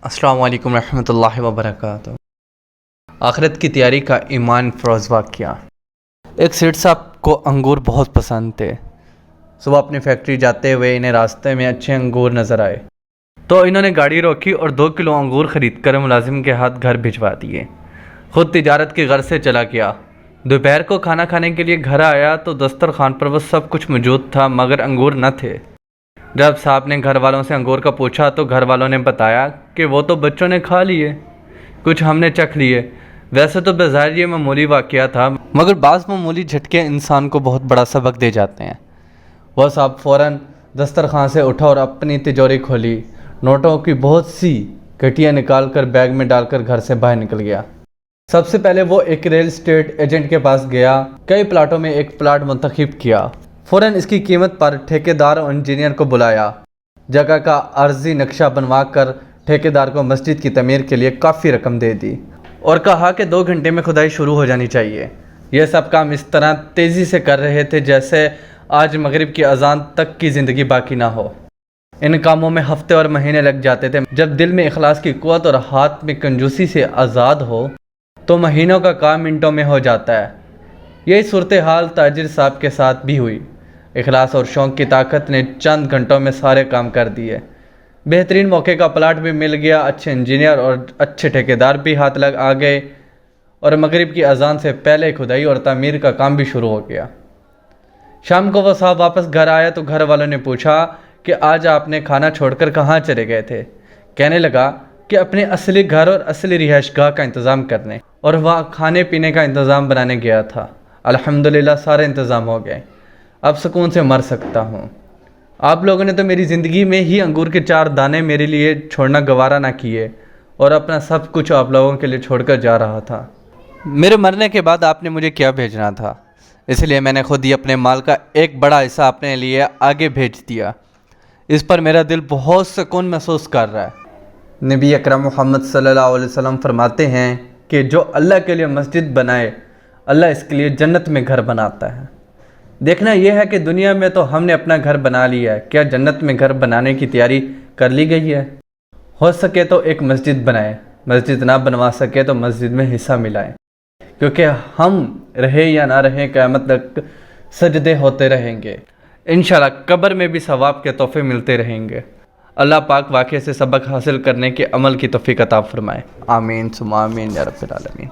السلام علیکم ورحمۃ اللہ وبرکاتہ۔ آخرت کی تیاری کا ایمان فروز واقعہ۔ ایک سیٹ صاحب کو انگور بہت پسند تھے۔ صبح اپنی فیکٹری جاتے ہوئے انہیں راستے میں اچھے انگور نظر آئے تو انہوں نے گاڑی روکی اور 2 کلو انگور خرید کر ملازم کے ہاتھ گھر بھجوا دیے۔ خود تجارت کی غرض سے چلا گیا۔ دوپہر کو کھانا کھانے کے لیے گھر آیا تو دسترخوان پر وہ سب کچھ موجود تھا مگر انگور نہ تھے۔ جب صاحب نے گھر والوں سے انگور کا پوچھا تو گھر والوں نے بتایا کہ وہ تو بچوں نے کھا لیے، کچھ ہم نے چکھ لیے۔ ویسے تو بظاہر یہ معمولی واقعہ تھا مگر بعض معمولی جھٹکے انسان کو بہت بڑا سبق دے جاتے ہیں۔ وہ صاحب فوراً دسترخوان سے اٹھا اور اپنی تجوری کھولی، نوٹوں کی بہت سی گٹیاں نکال کر بیگ میں ڈال کر گھر سے باہر نکل گیا۔ سب سے پہلے وہ ایک ریل اسٹیٹ ایجنٹ کے پاس گیا، کئی پلاٹوں میں ایک پلاٹ منتخب کیا۔ فوراً اس کی قیمت پر ٹھیکیدار اور انجینئر کو بلایا، جگہ کا عرضی نقشہ بنوا کر ٹھیکیدار کو مسجد کی تعمیر کے لیے کافی رقم دے دی اور کہا کہ 2 گھنٹے میں کھدائی شروع ہو جانی چاہیے۔ یہ سب کام اس طرح تیزی سے کر رہے تھے جیسے آج مغرب کی اذان تک کی زندگی باقی نہ ہو۔ ان کاموں میں ہفتے اور مہینے لگ جاتے تھے۔ جب دل میں اخلاص کی قوت اور ہاتھ میں کنجوسی سے آزاد ہو تو مہینوں کا کام منٹوں میں ہو جاتا ہے۔ یہی صورتحال تاجر صاحب کے ساتھ بھی ہوئی۔ اخلاص اور شوق کی طاقت نے چند گھنٹوں میں سارے کام کر دیے۔ بہترین موقع کا پلاٹ بھی مل گیا، اچھے انجینئر اور اچھے ٹھیکیدار بھی ہاتھ لگ آ گئے اور مغرب کی اذان سے پہلے کھدائی اور تعمیر کا کام بھی شروع ہو گیا۔ شام کو وہ صاحب واپس گھر آیا تو گھر والوں نے پوچھا کہ آج آپ نے کھانا چھوڑ کر کہاں چلے گئے تھے؟ کہنے لگا کہ اپنے اصلی گھر اور اصلی رہائش گاہ کا انتظام کرنے اور وہاں کھانے پینے کا انتظام بنانے گیا تھا۔ الحمدللہ سارے انتظام ہو گئے، اب سکون سے مر سکتا ہوں۔ آپ لوگوں نے تو میری زندگی میں ہی انگور کے 4 دانے میرے لیے چھوڑنا گوارا نہ کیے اور اپنا سب کچھ آپ لوگوں کے لیے چھوڑ کر جا رہا تھا۔ میرے مرنے کے بعد آپ نے مجھے کیا بھیجنا تھا، اس لیے میں نے خود ہی اپنے مال کا ایک بڑا حصہ اپنے لیے آگے بھیج دیا۔ اس پر میرا دل بہت سکون محسوس کر رہا ہے۔ نبی اکرم محمد صلی اللہ علیہ وسلم فرماتے ہیں کہ جو اللہ کے لیے مسجد بنائے اللہ اس کے لیے جنت میں گھر بناتا ہے۔ دیکھنا یہ ہے کہ دنیا میں تو ہم نے اپنا گھر بنا لیا ہے، کیا جنت میں گھر بنانے کی تیاری کر لی گئی ہے؟ ہو سکے تو ایک مسجد بنائیں، مسجد نہ بنوا سکے تو مسجد میں حصہ ملائیں، کیونکہ ہم رہے یا نہ رہیں قیامت تک سجدے ہوتے رہیں گے۔ انشاءاللہ قبر میں بھی ثواب کے تحفے ملتے رہیں گے۔ اللہ پاک واقعے سے سبق حاصل کرنے کے عمل کی توفیق عطا فرمائے۔ آمین ثم آمین یا رب العالمین۔